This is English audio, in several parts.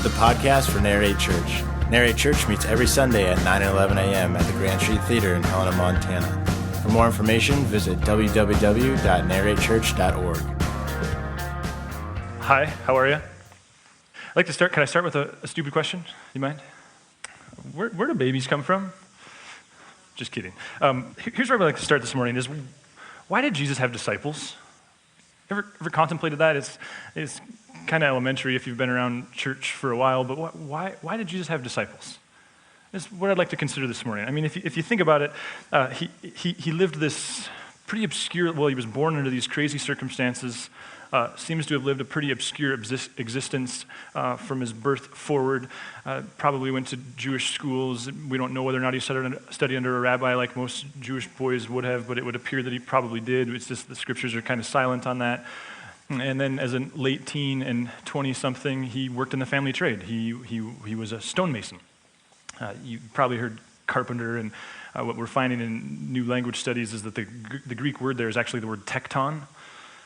is the podcast for Narrate Church. Narrate Church meets every Sunday at 9 and 11 a.m. at the Grand Street Theater in Helena, Montana. For more information, visit www.narratechurch.org. Hi, how are you? I'd like to start, can I start with a stupid question? You mind? Where do babies come from? Just kidding. Here's where I'd like to start this morning is, why did Jesus have disciples? Ever contemplated that? It's kind of elementary if you've been around church for a while, but why did Jesus have disciples? That's what I'd like to consider this morning. I mean, if you think about it, he lived this pretty obscure, well, he was born under these crazy circumstances, seems to have lived a pretty obscure existence from his birth forward, probably went to Jewish schools. We don't know whether or not he studied under a rabbi like most Jewish boys would have, but it would appear that he probably did. It's just the scriptures are kind of silent on that. And then as a late teen and 20-something, he worked in the family trade. He was a stonemason. You probably heard carpenter, and what we're finding in new language studies is that the Greek word there is actually the word tekton.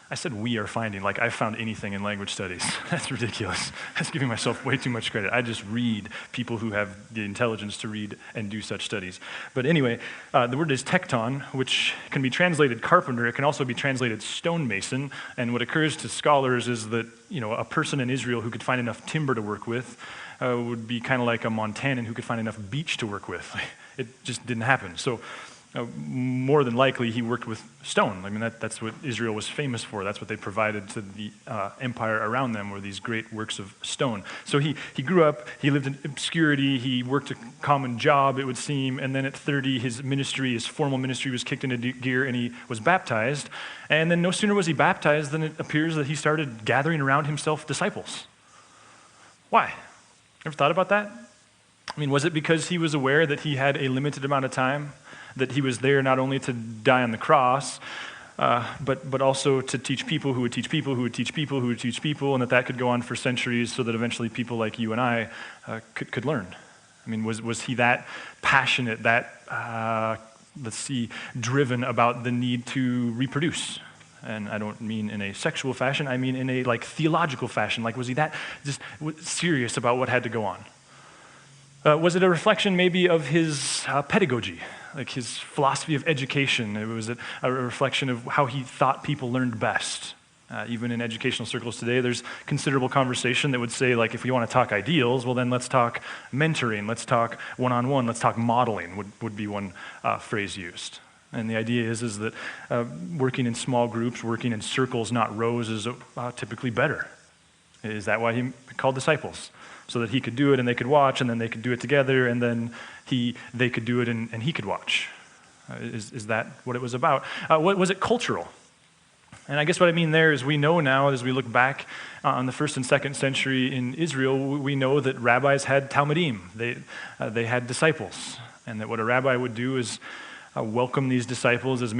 I said we are finding, like I found anything in language studies. That's ridiculous. That's giving myself way too much credit. I just read people who have the intelligence to read and do such studies. But anyway, the word is tekton, which can be translated carpenter. It can also be translated stonemason. And what occurs to scholars is that, a person in Israel who could find enough timber to work with would be kind of like a Montanan who could find enough beach to work with. It just didn't happen. So more than likely, he worked with stone. I mean, that's what Israel was famous for. That's what they provided to the empire around them, were these great works of stone. So he grew up, he lived in obscurity, he worked a common job, it would seem, and then at 30, his formal ministry was kicked into gear, and he was baptized. And then no sooner was he baptized than it appears that he started gathering around himself disciples. Why? Ever thought about that? I mean, was it because he was aware that he had a limited amount of time? That he was there not only to die on the cross, but also to teach people who would teach people who would teach people who would teach people, and that could go on for centuries so that eventually people like you and I could learn. I mean, was he that passionate, that, driven about the need to reproduce? And I don't mean in a sexual fashion, I mean in a theological fashion. Was he that just serious about what had to go on? Was it a reflection maybe of his pedagogy, like his philosophy of education? It was a reflection of how he thought people learned best. Even in educational circles today, there's considerable conversation that would say, if you want to talk ideals, well then let's talk mentoring, let's talk one-on-one, let's talk modeling would be one phrase used. And the idea is that working in small groups, working in circles, not rows, is typically better. Is that why he called disciples? So that he could do it and they could watch, and then they could do it together, and then they could do it and he could watch. Is that what it was about? Was it cultural? And I guess what I mean there is, we know now, as we look back on the 1st and 2nd century in Israel, we know that rabbis had talmidim. They had disciples, and that what a rabbi would do is welcome these disciples, as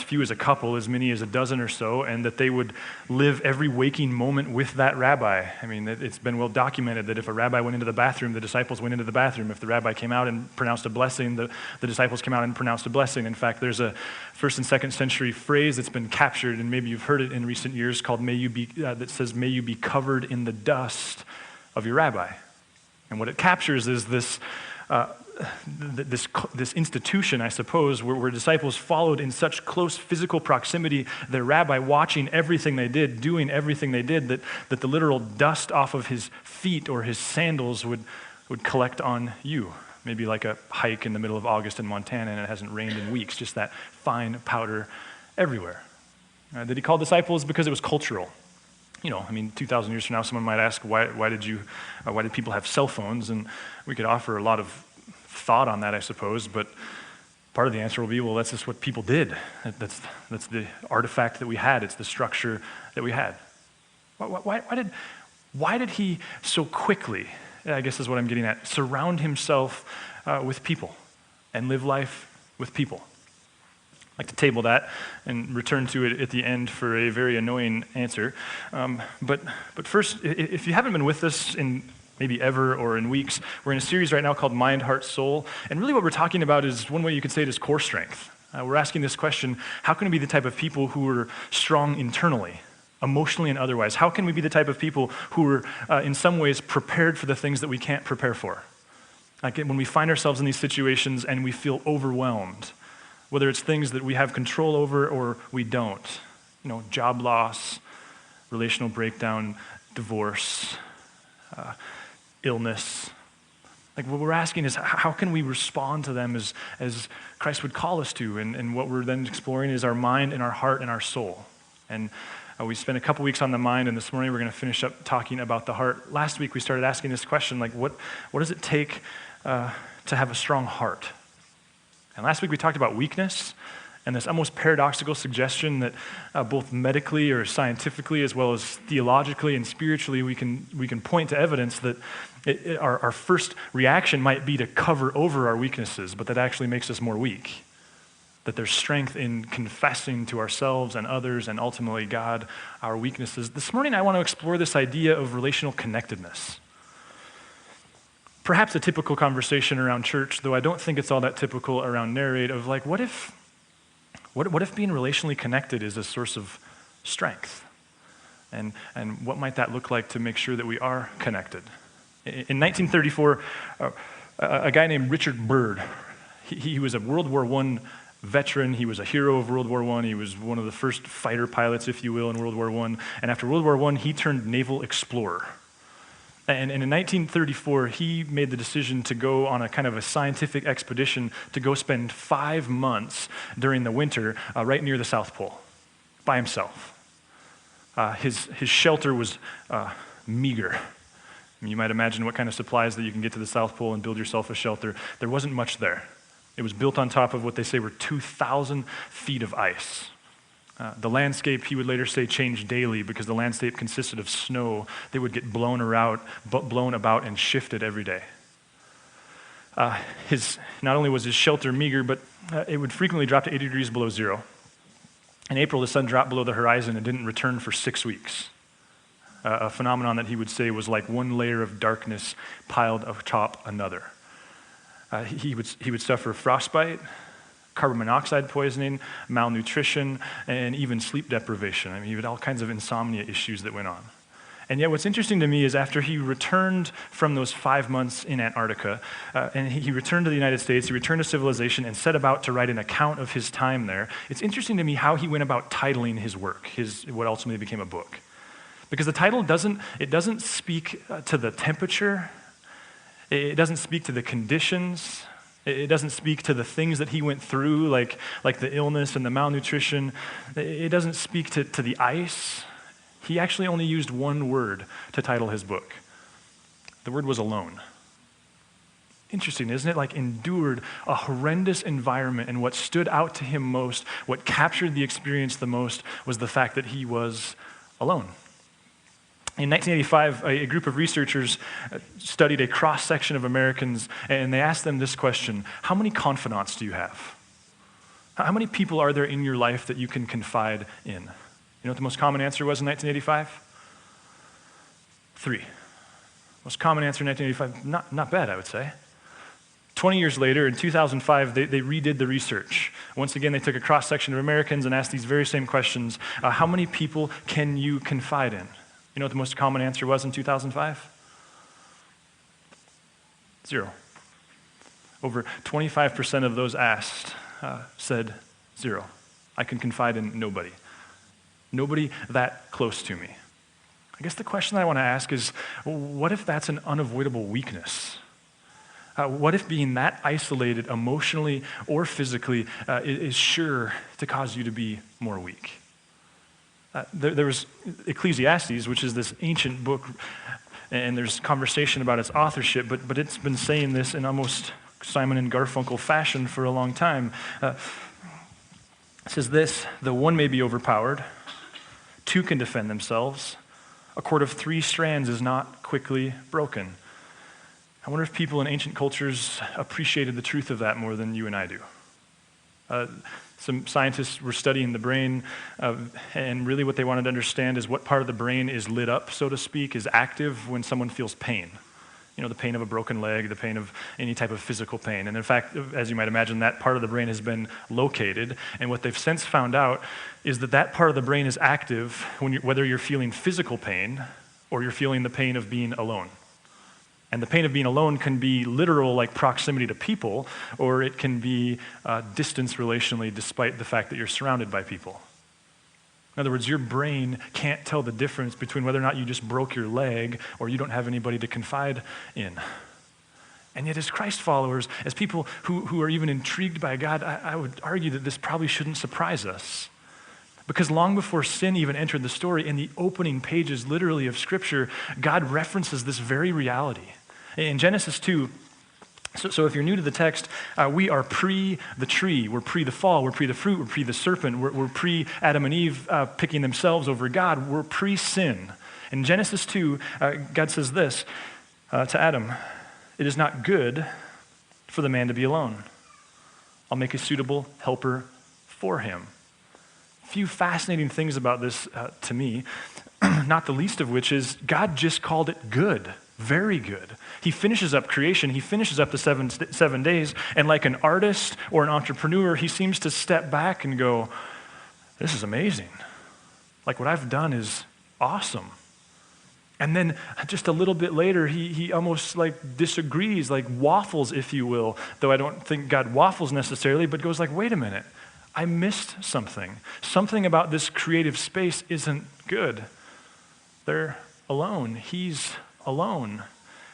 few as a couple, as many as a dozen or so, and that they would live every waking moment with that rabbi. I mean, it's been well documented that if a rabbi went into the bathroom, the disciples went into the bathroom. If the rabbi came out and pronounced a blessing, the disciples came out and pronounced a blessing. In fact, there's a 1st and 2nd century phrase that's been captured, and maybe you've heard it in recent years, called that says, "May you be covered in the dust of your rabbi." And what it captures is this institution, I suppose, where disciples followed in such close physical proximity, their rabbi watching everything they did, doing everything they did, that the literal dust off of his feet or his sandals would collect on you. Maybe like a hike in the middle of August in Montana and it hasn't rained in weeks, just that fine powder everywhere. Did he call disciples because it was cultural? 2,000 years from now, someone might ask, why did people have cell phones? And we could offer a lot of thought on that, I suppose, but part of the answer will be, well, that's just what people did. That's the artifact that we had. It's the structure that we had. Why did he so quickly, I guess is what I'm getting at, surround himself with people and live life with people? I'd like to table that and return to it at the end for a very annoying answer. But first, if you haven't been with us in maybe ever or in weeks, we're in a series right now called Mind, Heart, Soul. And really what we're talking about is, one way you could say it is core strength. We're asking this question, how can we be the type of people who are strong internally? emotionally and otherwise? How can we be the type of people who are in some ways prepared for the things that we can't prepare for? Like when we find ourselves in these situations and we feel overwhelmed, whether it's things that we have control over or we don't, job loss, relational breakdown, divorce, illness. Like what we're asking is how can we respond to them as Christ would call us to? And what we're then exploring is our mind and our heart and our soul. And we spent a couple weeks on the mind, and this morning we're going to finish up talking about the heart. Last week we started asking this question, like what does it take to have a strong heart? And last week we talked about weakness and this almost paradoxical suggestion that both medically or scientifically as well as theologically and spiritually we can point to evidence that our first reaction might be to cover over our weaknesses, but that actually makes us more weak. That there's strength in confessing to ourselves and others and ultimately God our weaknesses. This morning I want to explore this idea of relational connectedness. Perhaps a typical conversation around church, though I don't think it's all that typical around Narrate, of like, what if being relationally connected is a source of strength? And what might that look like to make sure that we are connected? In 1934, a guy named Richard Byrd, he was a World War I veteran. He was a hero of World War I. He was one of the first fighter pilots, if you will, in World War I. And after World War I, he turned naval explorer. And in 1934, he made the decision to go on a kind of a scientific expedition to go spend 5 months during the winter right near the South Pole by himself. His shelter was meager. You might imagine what kind of supplies that you can get to the South Pole and build yourself a shelter. There wasn't much there. It was built on top of what they say were 2,000 feet of ice. The landscape, he would later say, changed daily because the landscape consisted of snow. They would get blown about and shifted every day. Not only was his shelter meager, but it would frequently drop to 80 degrees below zero. In April, the sun dropped below the horizon and didn't return for 6 weeks. A phenomenon that he would say was like one layer of darkness piled atop another. He would suffer frostbite, carbon monoxide poisoning, malnutrition, and even sleep deprivation. I mean, he had all kinds of insomnia issues that went on. And yet what's interesting to me is after he returned from those 5 months in Antarctica, and he returned to the United States, he returned to civilization and set about to write an account of his time there, it's interesting to me how he went about titling his work, what ultimately became a book. Because the title doesn't speak to the temperature, it doesn't speak to the conditions, it doesn't speak to the things that he went through, like the illness and the malnutrition. It doesn't speak to the ice. He actually only used one word to title his book. The word was alone. Interesting, isn't it? Like endured a horrendous environment, and what stood out to him most, what captured the experience the most, was the fact that he was alone. In 1985, a group of researchers studied a cross-section of Americans, and they asked them this question: how many confidants do you have? How many people are there in your life that you can confide in? You know what the most common answer was in 1985? 3. Most common answer in 1985, not bad, I would say. 20 years later, in 2005, they redid the research. Once again, they took a cross-section of Americans and asked these very same questions. How many people can you confide in? You know what the most common answer was in 2005? 0. Over 25% of those asked said 0. I can confide in nobody. Nobody that close to me. I guess the question that I want to ask is, what if that's an unavoidable weakness? What if being that isolated emotionally or physically is sure to cause you to be more weak? There was Ecclesiastes, which is this ancient book, and there's conversation about its authorship, but it's been saying this in almost Simon and Garfunkel fashion for a long time. It says this: though one may be overpowered, 2 can defend themselves. A cord of 3 strands is not quickly broken. I wonder if people in ancient cultures appreciated the truth of that more than you and I do. Some scientists were studying the brain, and really what they wanted to understand is what part of the brain is lit up, so to speak, is active when someone feels pain. the pain of a broken leg, the pain of any type of physical pain. And in fact, as you might imagine, that part of the brain has been located. And what they've since found out is that part of the brain is active whether you're feeling physical pain or you're feeling the pain of being alone. And the pain of being alone can be literal, like proximity to people, or it can be distance relationally despite the fact that you're surrounded by people. In other words, your brain can't tell the difference between whether or not you just broke your leg or you don't have anybody to confide in. And yet as Christ followers, as people who are even intrigued by God, I would argue that this probably shouldn't surprise us. Because long before sin even entered the story, in the opening pages literally of Scripture, God references this very reality. In Genesis 2, so if you're new to the text, we are pre the tree, we're pre the fall, we're pre the fruit, we're pre the serpent, we're pre Adam and Eve picking themselves over God, we're pre-sin. In Genesis 2, God says this to Adam, "It is not good for the man to be alone. I'll make a suitable helper for him." Few fascinating things about this to me, not the least of which is God just called it good. Very good. He finishes up creation. He finishes up the seven days. And like an artist or an entrepreneur, he seems to step back and go, this is amazing. Like what I've done is awesome. And then just a little bit later, he almost like disagrees, like waffles, if you will. Though I don't think God waffles necessarily, but goes like, wait a minute. I missed something. Something about this creative space isn't good. They're alone. He's alone,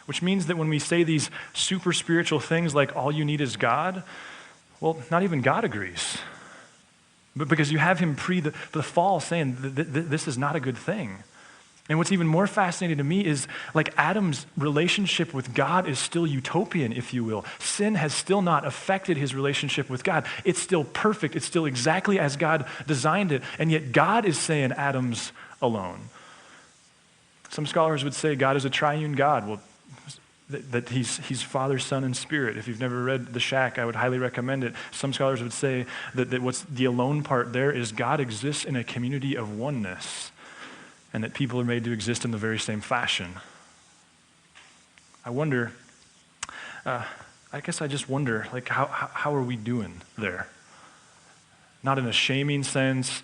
which means that when we say these super spiritual things like all you need is God, well, not even God agrees. But because you have him pre the fall saying this is not a good thing. And what's even more fascinating to me is like Adam's relationship with God is still utopian, if you will. Sin has still not affected his relationship with God. It's still perfect. It's still exactly as God designed it. And yet God is saying Adam's alone. Some scholars would say God is a triune God. Well, that he's Father, Son, and Spirit. If you've never read The Shack, I would highly recommend it. Some scholars would say that what's the alone part there is God exists in a community of oneness and that people are made to exist in the very same fashion. I wonder, I guess I just wonder, like how are we doing there? Not in a shaming sense,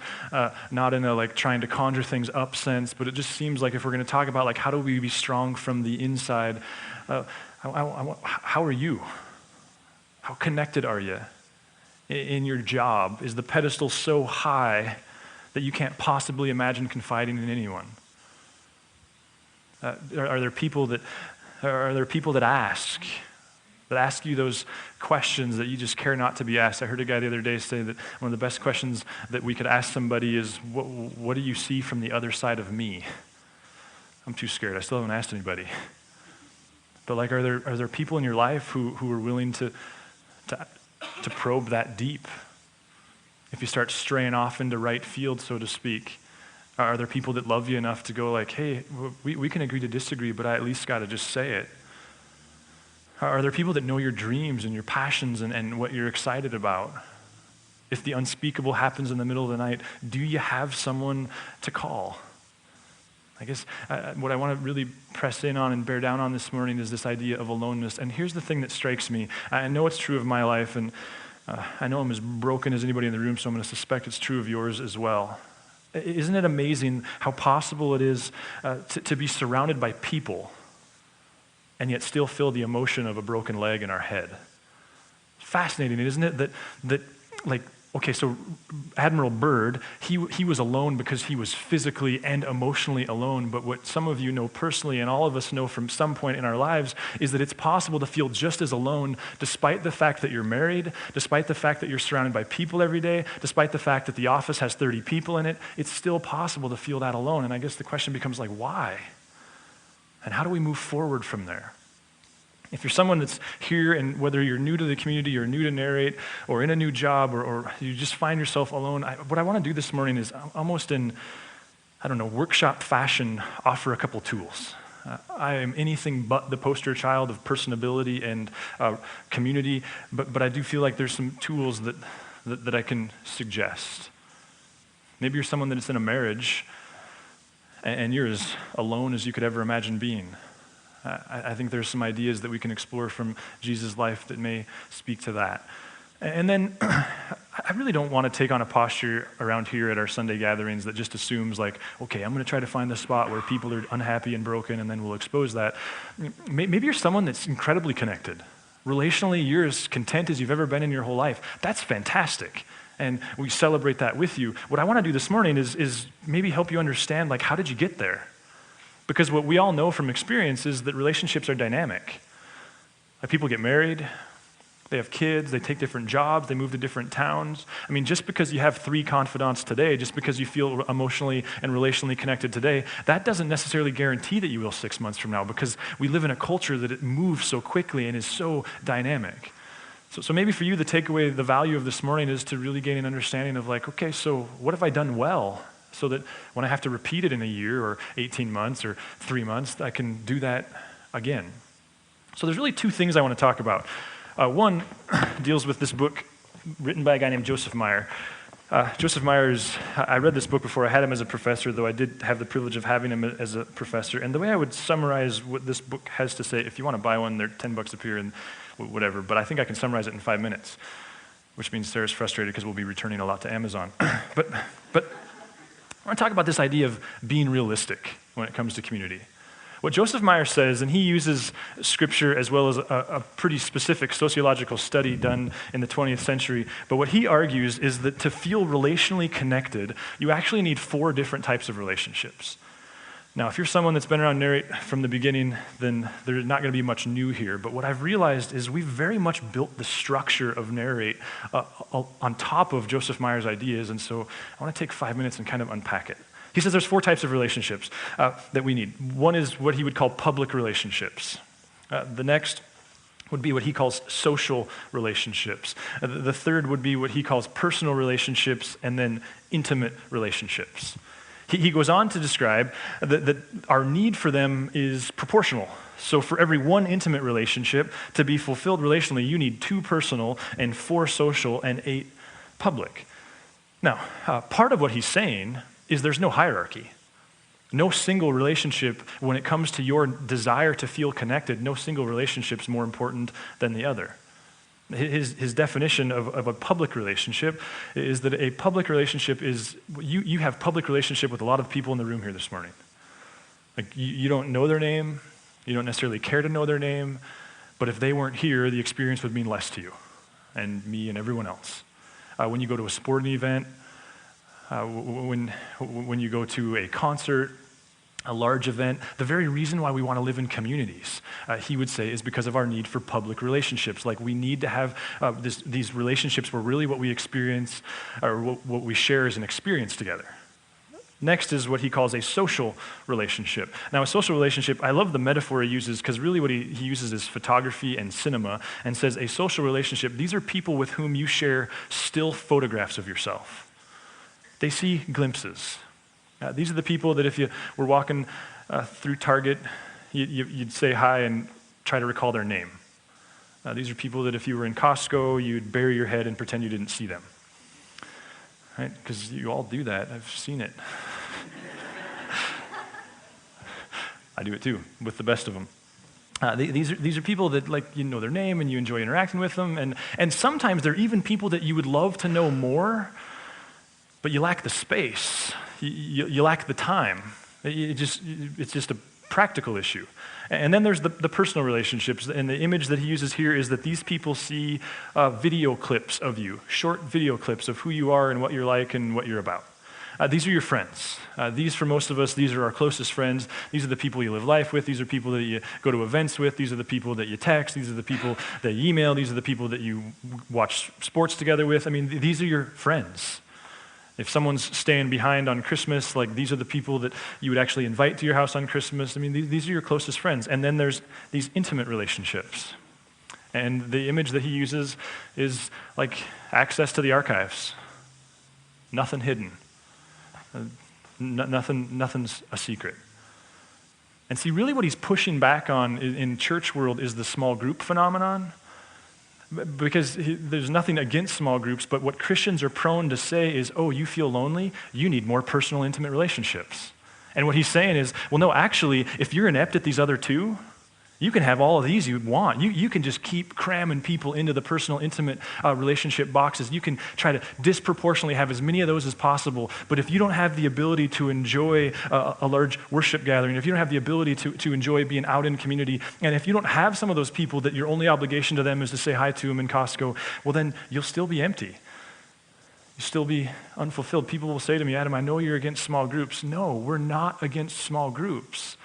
not in a like trying to conjure things up sense, but it just seems like if we're going to talk about like how do we be strong from the inside, how are you? How connected are you in your job? Is the pedestal so high that you can't possibly imagine confiding in anyone? Are there people that ask you those questions that you just care not to be asked? I heard a guy the other day say that one of the best questions that we could ask somebody is, what do you see from the other side of me? I'm too scared. I still haven't asked anybody. But like, are there people in your life who are willing to probe that deep? If you start straying off into right field, so to speak, are there people that love you enough to go like, hey, we can agree to disagree, but I at least got to just say it? Are there people that know your dreams and your passions and what you're excited about? If the unspeakable happens in the middle of the night, do you have someone to call? I guess what I want to really press in on and bear down on this morning is this idea of aloneness. And here's the thing that strikes me. I know it's true of my life, and I know I'm as broken as anybody in the room, so I'm going to suspect it's true of yours as well. Isn't it amazing how possible it is to be surrounded by people and yet still feel the emotion of a broken leg in our head? Fascinating, isn't it? That like, okay, so Admiral Byrd, he was alone because he was physically and emotionally alone, but what some of you know personally and all of us know from some point in our lives is that it's possible to feel just as alone despite the fact that you're married, despite the fact that you're surrounded by people every day, despite the fact that the office has 30 people in it. It's still possible to feel that alone, and I guess the question becomes like, why? And how do we move forward from there? If you're someone that's here and whether you're new to the community or new to Narrate or in a new job or you just find yourself alone, what I want to do this morning is almost in, workshop fashion, offer a couple tools. I am anything but the poster child of personability and community, but I do feel like there's some tools that I can suggest. Maybe you're someone that's in a marriage and you're as alone as you could ever imagine being. I think there's some ideas that we can explore from Jesus' life that may speak to that. And then I really don't want to take on a posture around here at our Sunday gatherings that just assumes like, okay, I'm going to try to find the spot where people are unhappy and broken and then we'll expose that. Maybe you're someone that's incredibly connected. Relationally, you're as content as you've ever been in your whole life. That's fantastic. And we celebrate that with you. What I want to do this morning is maybe help you understand, like, how did you get there? Because what we all know from experience is that relationships are dynamic. Like, people get married, they have kids, they take different jobs, they move to different towns. I mean, just because you have 3 confidants today, just because you feel emotionally and relationally connected today, that doesn't necessarily guarantee that you will 6 months from now, because we live in a culture that it moves so quickly and is so dynamic. So maybe for you, the takeaway, the value of this morning is to really gain an understanding of like, okay, so what have I done well? So that when I have to repeat it in a year or 18 months or 3 months, I can do that again. So there's really 2 things I want to talk about. One deals with this book written by a guy named Joseph Meyer. Joseph Meyer I read this book before. I had him as a professor, though I did have the privilege of having him as a professor. And the way I would summarize what this book has to say, if you want to buy one, they're $10 up here and whatever, but I think I can summarize it in 5 minutes, which means Sarah's frustrated because we'll be returning a lot to Amazon. But I want to talk about this idea of being realistic when it comes to community. What Joseph Meyer says, and he uses scripture as well as a pretty specific sociological study done in the 20th century, but what he argues is that to feel relationally connected, you actually need 4 different types of relationships. Now, if you're someone that's been around Narrate from the beginning, then there's not going to be much new here. But what I've realized is we've very much built the structure of Narrate on top of Joseph Meyer's ideas, and so I want to take 5 minutes and kind of unpack it. He says there's 4 types of relationships that we need. One is what he would call public relationships. The next would be what he calls social relationships. The third would be what he calls personal relationships, and then intimate relationships. He goes on to describe that our need for them is proportional. So for every 1 intimate relationship to be fulfilled relationally, you need 2 personal and 4 social and 8 public. Now, part of what he's saying is there's no hierarchy. No single relationship, when it comes to your desire to feel connected, no single relationship is more important than the other. His definition of a public relationship is that a public relationship is, you have public relationship with a lot of people in the room here this morning. Like you don't know their name, you don't necessarily care to know their name, but if they weren't here, the experience would mean less to you and me and everyone else. When you go to a sporting event, when you go to a concert, a large event, the very reason why we want to live in communities, he would say, is because of our need for public relationships. Like we need to have these relationships where really what we experience, or what we share is an experience together. Next is what he calls a social relationship. Now, a social relationship, I love the metaphor he uses because really what he uses is photography and cinema, and says a social relationship, these are people with whom you share still photographs of yourself. They see glimpses. These are the people that if you were walking through Target, you'd say hi and try to recall their name. These are people that if you were in Costco, you'd bury your head and pretend you didn't see them. Right? Because you all do that. I've seen it. I do it too, with the best of them. These are people that, like, you know their name and you enjoy interacting with them, and sometimes they're even people that you would love to know more, but you lack the space. You lack the time. It's just a practical issue. And then there's the personal relationships, and the image that he uses here is that these people see video clips of you, short video clips of who you are and what you're like and what you're about. These are your friends. These, for most of us, these are our closest friends. These are the people you live life with. These are people that you go to events with. These are the people that you text. These are the people that you email. These are the people that you watch sports together with. I mean, these are your friends. If someone's staying behind on Christmas, like these are the people that you would actually invite to your house on Christmas. I mean, these are your closest friends. And then there's these intimate relationships. And the image that he uses is like access to the archives. Nothing hidden. Nothing's a secret. And see, really what he's pushing back on in church world is the small group phenomenon. Because there's nothing against small groups, but what Christians are prone to say is, oh, you feel lonely? You need more personal, intimate relationships. And what he's saying is, well, no, actually, if you're inept at these other two, You can have all of these you want. You can just keep cramming people into the personal, intimate relationship boxes. You can try to disproportionately have as many of those as possible. But if you don't have the ability to enjoy a large worship gathering, if you don't have the ability to enjoy being out in community, and if you don't have some of those people that your only obligation to them is to say hi to them in Costco, well, then you'll still be empty. You'll still be unfulfilled. People will say to me, Adam, I know you're against small groups. No, we're not against small groups.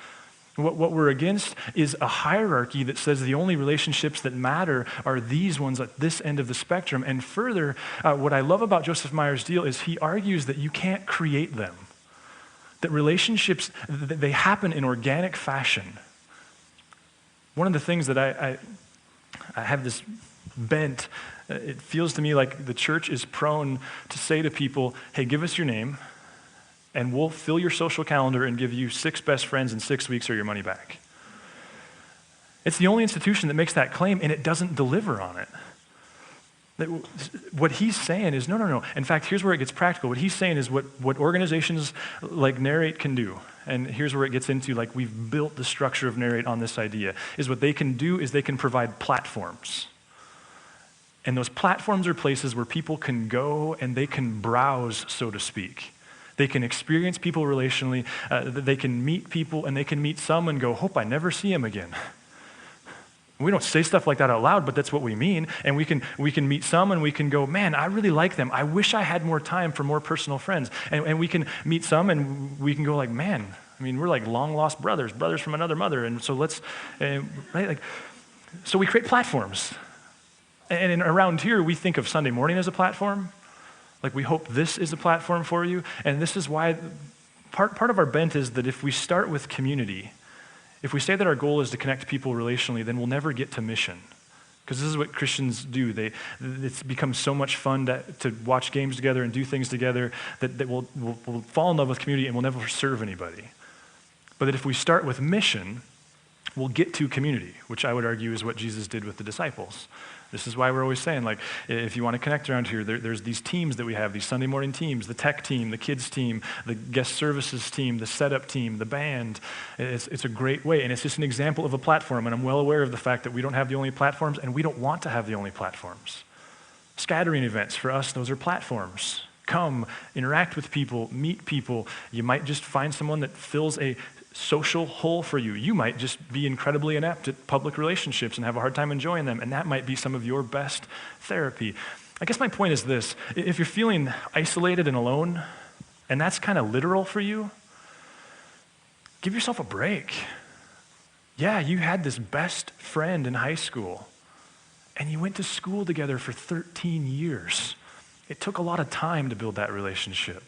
What we're against is a hierarchy that says the only relationships that matter are these ones at this end of the spectrum. And further, what I love about Joseph Meyer's deal is he argues that you can't create them, that relationships, they happen in organic fashion. One of the things that I have this bent, it feels to me like the church is prone to say to people, hey, give us your name, and we'll fill your social calendar and give you 6 best friends in 6 weeks or your money back. It's the only institution that makes that claim, and it doesn't deliver on it. What he's saying is, no. In fact, here's where it gets practical. What he's saying is what organizations like Narrate can do, and here's where it gets into, like, we've built the structure of Narrate on this idea, is what they can do is they can provide platforms. And those platforms are places where people can go and they can browse, so to speak. They can experience people relationally, they can meet people, and they can meet some and go, hope I never see him again. We don't say stuff like that out loud, but that's what we mean. And we can meet some and we can go, man, I really like them. I wish I had more time for more personal friends. And we can meet some and we can go like, man, I mean, we're like long lost brothers from another mother. And so so we create platforms. And around here, we think of Sunday morning as a platform. Like, we hope this is a platform for you. And this is why part of our bent is that if we start with community, if we say that our goal is to connect people relationally, then we'll never get to mission. Because this is what Christians do. It's become so much fun to watch games together and do things together that we'll fall in love with community and we'll never serve anybody. But that if we start with mission, we'll get to community, which I would argue is what Jesus did with the disciples. This is why we're always saying, like, if you want to connect around here, there's these teams that we have, these Sunday morning teams, the tech team, the kids team, the guest services team, the setup team, the band. It's a great way, and it's just an example of a platform, and I'm well aware of the fact that we don't have the only platforms, and we don't want to have the only platforms. Scattering events, for us, those are platforms. Come, interact with people, meet people. You might just find someone that fills a social hole for you. You might just be incredibly inept at public relationships and have a hard time enjoying them, and that might be some of your best therapy. I guess my point is this: if you're feeling isolated and alone, and that's kind of literal for you, give yourself a break. Yeah, you had this best friend in high school, and you went to school together for 13 years. It took a lot of time to build that relationship.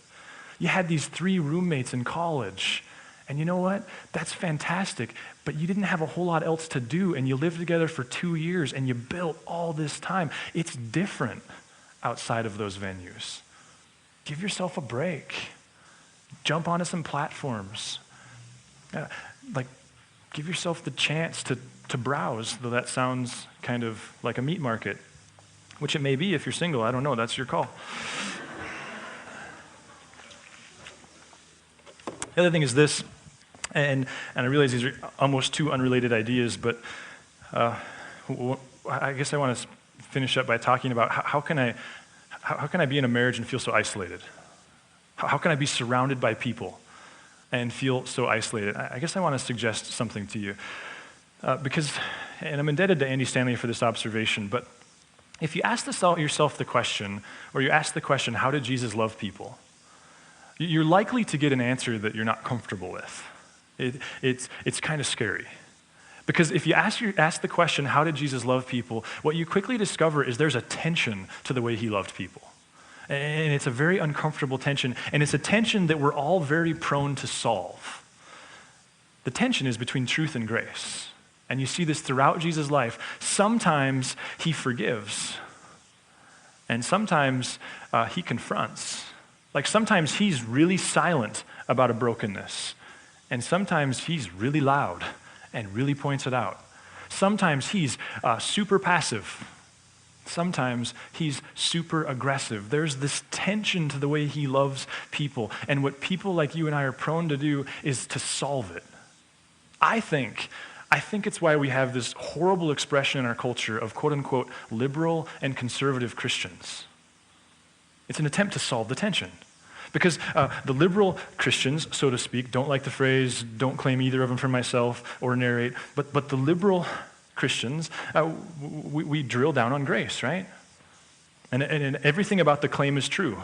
You had these 3 roommates in college. And you know what? That's fantastic, but you didn't have a whole lot else to do, and you lived together for 2 years, and you built all this time. It's different outside of those venues. Give yourself a break. Jump onto some platforms. Give yourself the chance to browse, though that sounds kind of like a meat market, which it may be if you're single. I don't know. That's your call. The other thing is this. And I realize these are almost 2 unrelated ideas, but I guess I want to finish up by talking about how can I be in a marriage and feel so isolated? How can I be surrounded by people and feel so isolated? I guess I want to suggest something to you because, and I'm indebted to Andy Stanley for this observation, but if you ask yourself the question, or you ask the question, how did Jesus love people? You're likely to get an answer that you're not comfortable with. It's kind of scary. Because if you ask the question, how did Jesus love people, what you quickly discover is there's a tension to the way he loved people. And it's a very uncomfortable tension, and it's a tension that we're all very prone to solve. The tension is between truth and grace. And you see this throughout Jesus' life. Sometimes he forgives, and sometimes he confronts. Like sometimes he's really silent about a brokenness. And sometimes he's really loud and really points it out. Sometimes he's super passive. Sometimes he's super aggressive. There's this tension to the way he loves people. And what people like you and I are prone to do is to solve it. I think I think it's why we have this horrible expression in our culture of quote-unquote liberal and conservative Christians. It's an attempt to solve the tension. Because the liberal Christians, so to speak, don't like the phrase, don't claim either of them for myself or narrate, but the liberal Christians, we drill down on grace, right? And everything about the claim is true.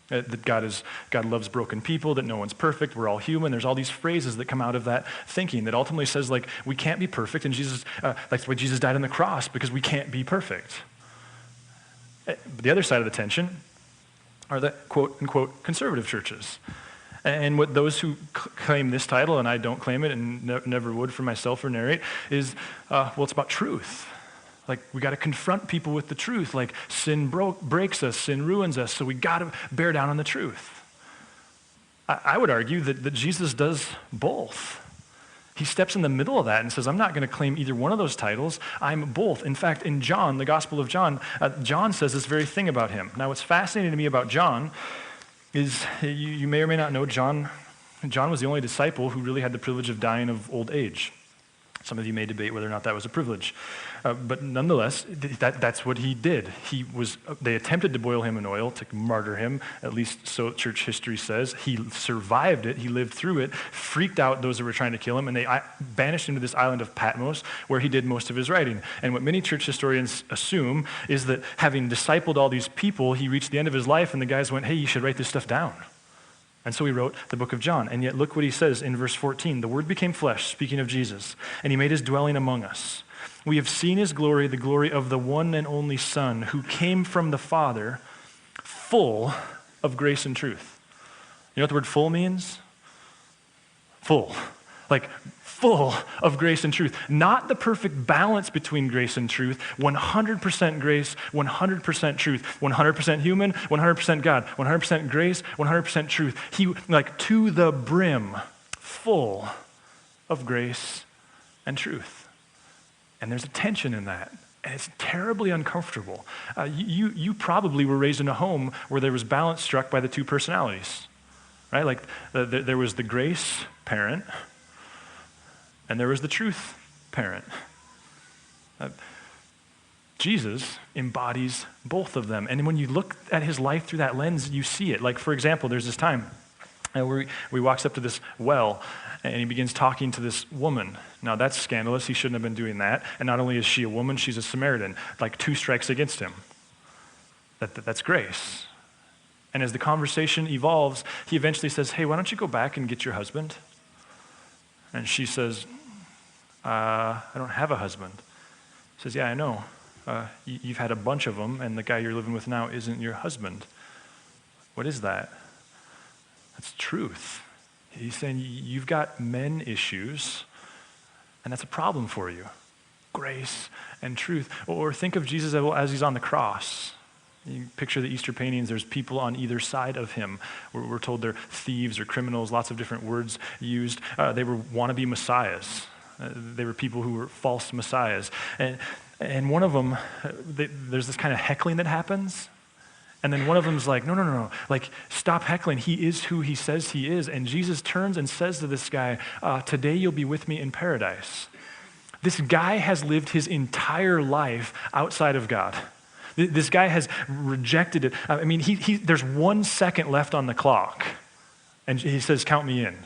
That God loves broken people, that no one's perfect, we're all human. There's all these phrases that come out of that thinking that ultimately says, like, we can't be perfect, and Jesus, that's why Jesus died on the cross, because we can't be perfect. But the other side of the tension are the quote-unquote conservative churches. And what those who claim this title, and I don't claim it and never would for myself or narrate, is, it's about truth. Like, we got to confront people with the truth. Like, sin breaks us, sin ruins us, so we got to bear down on the truth. I would argue that Jesus does both. He steps in the middle of that and says, I'm not going to claim either one of those titles. I'm both. In fact, in John, the Gospel of John, John says this very thing about him. Now, what's fascinating to me about John is, you may or may not know, John was the only disciple who really had the privilege of dying of old age. Some of you may debate whether or not that was a privilege. But nonetheless, that's what he did. They attempted to boil him in oil to martyr him, at least so church history says. He survived it. He lived through it, freaked out those that were trying to kill him, and they banished him to this island of Patmos, where he did most of his writing. And what many church historians assume is that having discipled all these people, he reached the end of his life, and the guys went, hey, you should write this stuff down. And so he wrote the book of John. And yet look what he says in verse 14. The Word became flesh, speaking of Jesus, and he made his dwelling among us. We have seen his glory, the glory of the one and only Son, who came from the Father, full of grace and truth. You know what the word full means? Full. Like, full of grace and truth. Not the perfect balance between grace and truth. 100% grace, 100% truth. 100% human, 100% God. 100% grace, 100% truth. He, like, to the brim, full of grace and truth. And there's a tension in that. And it's terribly uncomfortable. You probably were raised in a home where there was balance struck by the two personalities. Right? Like, there was the grace parent, and there was the truth parent. Jesus embodies both of them. And when you look at his life through that lens, you see it. Like, for example, there's this time where he walks up to this well, and he begins talking to this woman. Now, that's scandalous. He shouldn't have been doing that. And not only is she a woman, she's a Samaritan. Like, 2 strikes against him. That's grace. And as the conversation evolves, he eventually says, hey, why don't you go back and get your husband? And she says, I don't have a husband. He says, yeah, I know. You've had a bunch of them, and the guy you're living with now isn't your husband. What is that? That's truth. He's saying you've got men issues, and that's a problem for you. Grace and truth. Or think of Jesus as he's on the cross. You picture the Easter paintings, there's people on either side of him. We're told they're thieves or criminals, lots of different words used. They were wannabe messiahs. They were people who were false messiahs. And one of them, there's this kind of heckling that happens. And then one of them's like, no, like, stop heckling. He is who he says he is. And Jesus turns and says to this guy, today you'll be with me in paradise. This guy has lived his entire life outside of God. This guy has rejected it. I mean, there's 1 second left on the clock. And he says, count me in.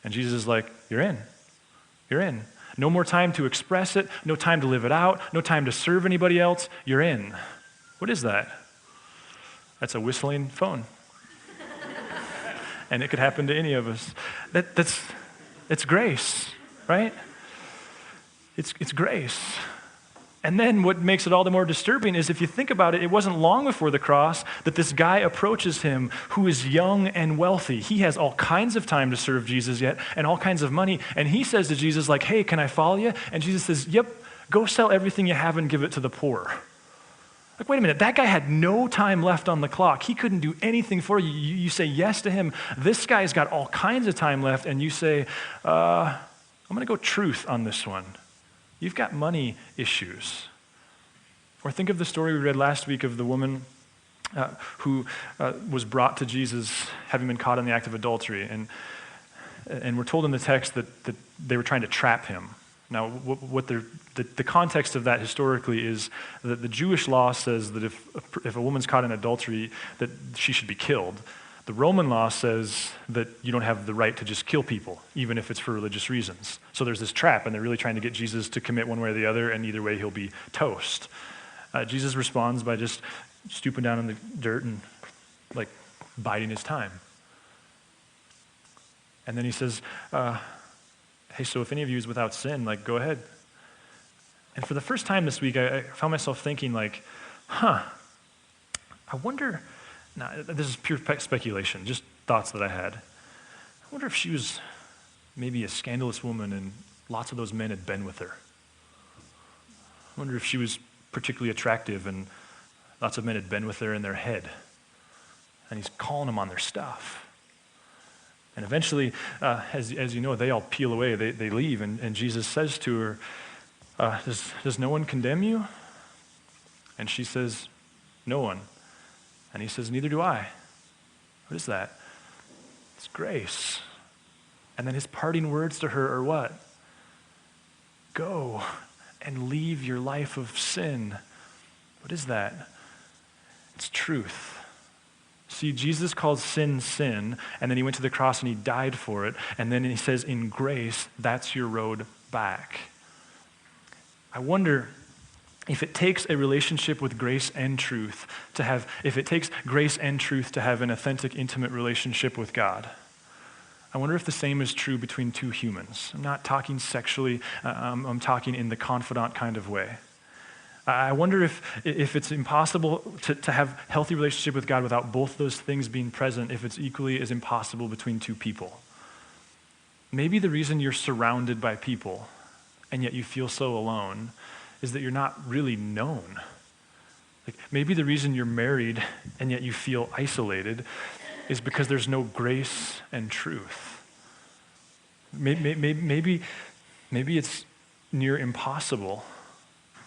And Jesus is like, you're in. You're in. No more time to express it. No time to live it out. No time to serve anybody else. You're in. What is that? That's a whistling phone. And it could happen to any of us. It's grace, right? It's grace. And then what makes it all the more disturbing is if you think about it, it wasn't long before the cross that this guy approaches him who is young and wealthy. He has all kinds of time to serve Jesus yet and all kinds of money. And he says to Jesus, like, hey, can I follow you? And Jesus says, yep, go sell everything you have and give it to the poor. Like, wait a minute, that guy had no time left on the clock. He couldn't do anything for you. You say yes to him. This guy's got all kinds of time left, and you say, I'm going to go truth on this one. You've got money issues. Or think of the story we read last week of the woman who was brought to Jesus having been caught in the act of adultery. And we're told in the text that they were trying to trap him. Now, what the context of that historically is that the Jewish law says that if a woman's caught in adultery, that she should be killed. The Roman law says that you don't have the right to just kill people, even if it's for religious reasons. So there's this trap, and they're really trying to get Jesus to commit one way or the other, and either way he'll be toast. Jesus responds by just stooping down in the dirt and like biding his time. And then he says, hey, so if any of you is without sin, like, go ahead. And for the first time this week, I found myself thinking like, I wonder, now this is pure speculation, just thoughts that I had. I wonder if she was maybe a scandalous woman and lots of those men had been with her. I wonder if she was particularly attractive and lots of men had been with her in their head. And he's calling them on their stuff. And eventually, as you know, they all peel away, they leave, and Jesus says to her, does no one condemn you? And she says, no one. And he says, neither do I. What is that? It's grace. And then his parting words to her are what? Go and leave your life of sin. What is that? It's truth. See, Jesus called sin, sin, and then he went to the cross and he died for it, and then he says, in grace, that's your road back. I wonder if it takes a relationship with grace and truth to have, if it takes grace and truth to have an authentic, intimate relationship with God. I wonder if the same is true between two humans. I'm not talking sexually, I'm talking in the confidant kind of way. I wonder if it's impossible to have healthy relationship with God without both those things being present, if it's equally as impossible between two people. Maybe the reason you're surrounded by people and yet you feel so alone is that you're not really known. Like maybe the reason you're married and yet you feel isolated is because there's no grace and truth. Maybe it's near impossible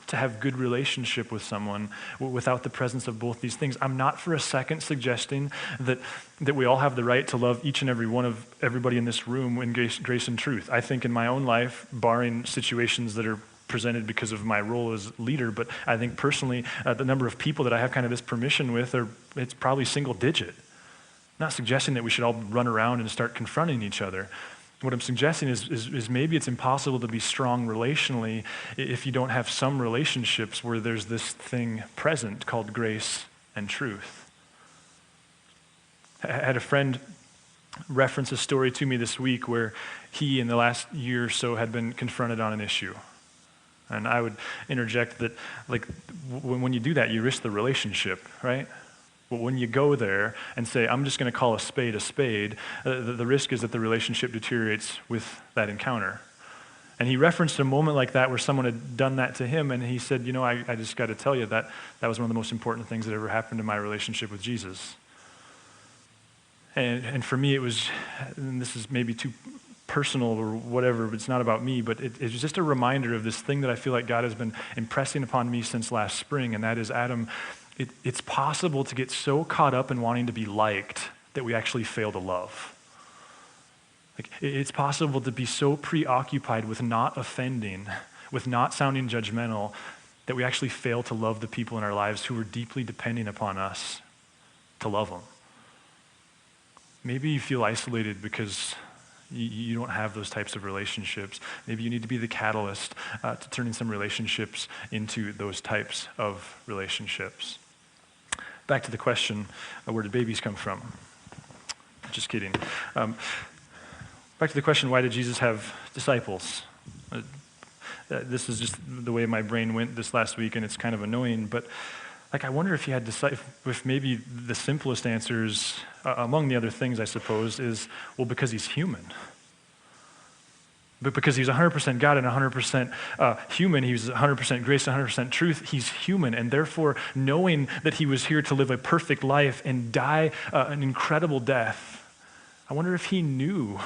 to have good relationship with someone without the presence of both these things. I'm not for a second suggesting that we all have the right to love each and every one of everybody in this room in grace and truth. I think in my own life, barring situations that are presented because of my role as leader, but I think personally, the number of people that I have kind of this permission with, it's probably single digit. I'm not suggesting that we should all run around and start confronting each other. What I'm suggesting is maybe it's impossible to be strong relationally if you don't have some relationships where there's this thing present called grace and truth. I had a friend reference a story to me this week where he, in the last year or so, had been confronted on an issue. And I would interject that, like, when you do that, you risk the relationship, right? But when you go there and say, I'm just going to call a spade, the risk is that the relationship deteriorates with that encounter. And he referenced a moment like that where someone had done that to him, and he said, I just got to tell you that was one of the most important things that ever happened in my relationship with Jesus. And for me, it was, and this is maybe too personal or whatever, but it's not about me, but it's just a reminder of this thing that I feel like God has been impressing upon me since last spring, and that is, Adam, it's possible to get so caught up in wanting to be liked that we actually fail to love. Like, it's possible to be so preoccupied with not offending, with not sounding judgmental, that we actually fail to love the people in our lives who are deeply depending upon us to love them. Maybe you feel isolated because you don't have those types of relationships. Maybe you need to be the catalyst to turning some relationships into those types of relationships. Back to the question, where did babies come from? Just kidding. Back to the question, why did Jesus have disciples? This is just the way my brain went this last week, and it's kind of annoying, but I wonder if he had disciples, if maybe the simplest answers, among the other things, I suppose, is, well, because he's human. But because he's 100% God and 100% human, he was 100% grace, 100% truth, he's human. And therefore, knowing that he was here to live a perfect life and die an incredible death, I wonder if he knew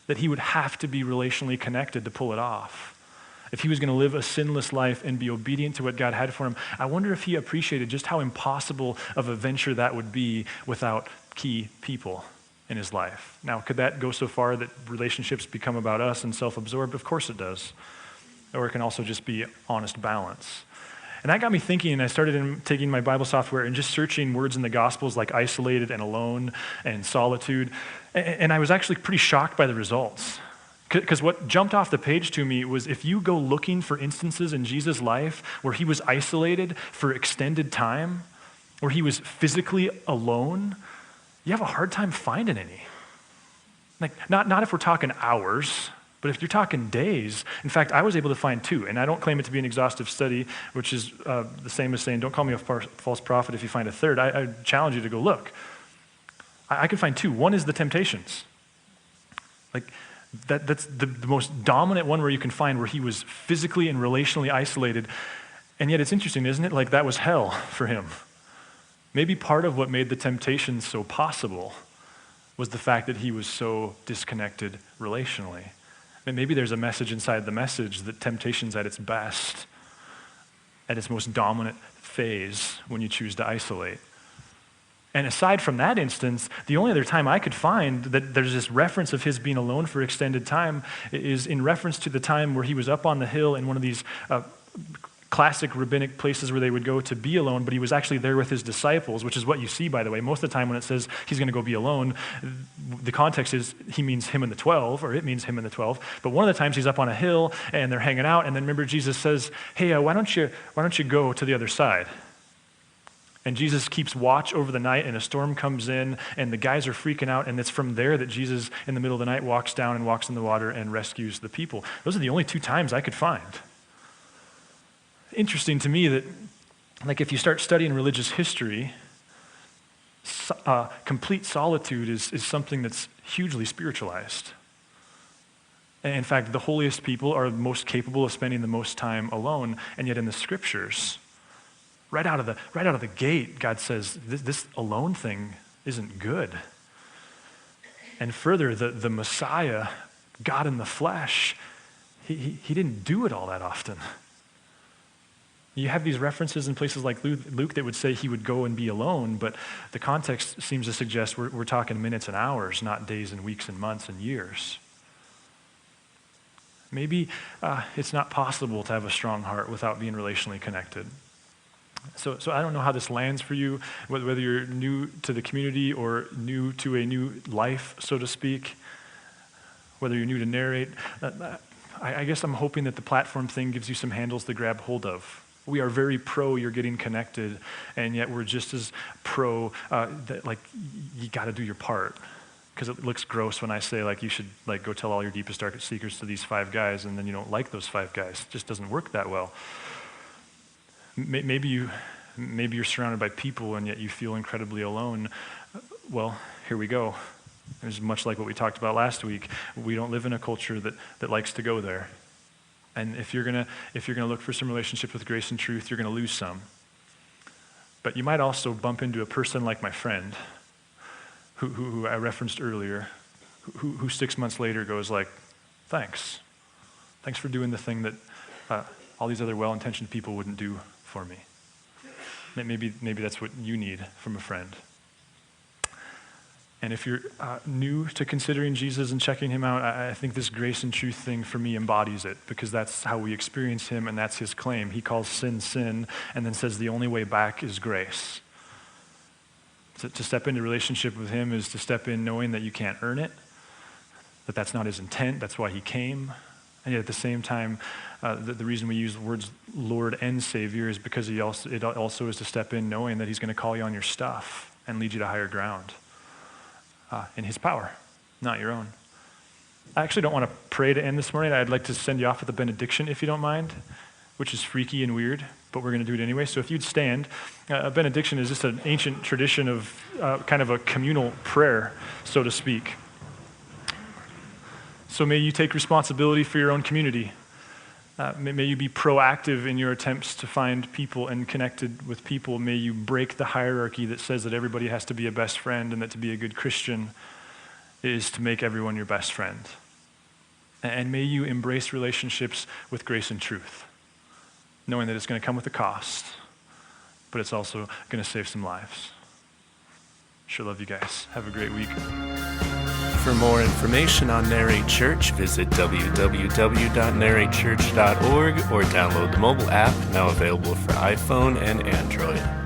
that he would have to be relationally connected to pull it off. If he was going to live a sinless life and be obedient to what God had for him, I wonder if he appreciated just how impossible of a venture that would be without key people in his life. Now, could that go so far that relationships become about us and self-absorbed? Of course it does. or it can also just be honest balance. And that got me thinking, and I started taking my Bible software and just searching words in the Gospels like isolated and alone and solitude, and I was actually pretty shocked by the results. Because what jumped off the page to me was if you go looking for instances in Jesus' life where he was isolated for extended time, where he was physically alone, you have a hard time finding any. Like, not if we're talking hours, but if you're talking days. In fact, I was able to find 2, and I don't claim it to be an exhaustive study, which is the same as saying, don't call me a false prophet if you find a third. I challenge you to go look. I can find 2. One is the temptations. Like, that's the most dominant one where you can find where he was physically and relationally isolated. And yet it's interesting, isn't it? Like, that was hell for him. Maybe part of what made the temptations so possible was the fact that he was so disconnected relationally. And maybe there's a message inside the message that temptation's at its best, at its most dominant phase when you choose to isolate. And aside from that instance, the only other time I could find that there's this reference of his being alone for extended time is in reference to the time where he was up on the hill in one of these classic rabbinic places where they would go to be alone, but he was actually there with his disciples, which is what you see, by the way. Most of the time when it says he's going to go be alone, the context is he means him and the 12, or it means him and the 12. But one of the times he's up on a hill and they're hanging out, and then remember Jesus says, hey, why don't you go to the other side? And Jesus keeps watch over the night, and a storm comes in, and the guys are freaking out, and it's from there that Jesus, in the middle of the night, walks down and walks in the water and rescues the people. Those are the only 2 times I could find. Interesting to me that, like, if you start studying religious history, complete solitude is something that's hugely spiritualized. And in fact, the holiest people are most capable of spending the most time alone, and yet in the scriptures, right out of the gate, God says, this alone thing isn't good. And further, the Messiah, God in the flesh, he didn't do it all that often. You have these references in places like Luke that would say he would go and be alone, but the context seems to suggest we're talking minutes and hours, not days and weeks and months and years. Maybe it's not possible to have a strong heart without being relationally connected. So I don't know how this lands for you, whether you're new to the community or new to a new life, so to speak, whether you're new to Narrate. I guess I'm hoping that the platform thing gives you some handles to grab hold of. We are very pro you're getting connected, and yet we're just as pro that, like, you got to do your part. Because it looks gross when I say, like, you should, like, go tell all your deepest, darkest secrets to these 5 guys, and then you don't like those 5 guys. It just doesn't work that well. Maybe you're surrounded by people, and yet you feel incredibly alone. Well, here we go. It's much like what we talked about last week. We don't live in a culture that likes to go there. And if you're gonna look for some relationship with grace and truth, you're gonna lose some. But you might also bump into a person like my friend, who I referenced earlier, who 6 months later goes like, thanks for doing the thing that all these other well-intentioned people wouldn't do for me. Maybe that's what you need from a friend. And if you're new to considering Jesus and checking him out, I think this grace and truth thing for me embodies it, because that's how we experience him, and that's his claim. He calls sin, sin, and then says the only way back is grace. To step into relationship with him is to step in knowing that you can't earn it, that that's not his intent, that's why he came. And yet at the same time, the reason we use words Lord and Savior is because it also is to step in knowing that he's going to call you on your stuff and lead you to higher ground. In his power, not your own. I actually don't want to pray to end this morning. I'd like to send you off with a benediction, if you don't mind, which is freaky and weird, but we're going to do it anyway. So if you'd stand, a benediction is just an ancient tradition of kind of a communal prayer, so to speak. So may you take responsibility for your own community. May you be proactive in your attempts to find people and connected with people. May you break the hierarchy that says that everybody has to be a best friend, and that to be a good Christian is to make everyone your best friend. And may you embrace relationships with grace and truth, knowing that it's going to come with a cost, but it's also going to save some lives. Sure love you guys. Have a great week. For more information on Narrate Church, visit www.narratechurch.org or download the mobile app, now available for iPhone and Android.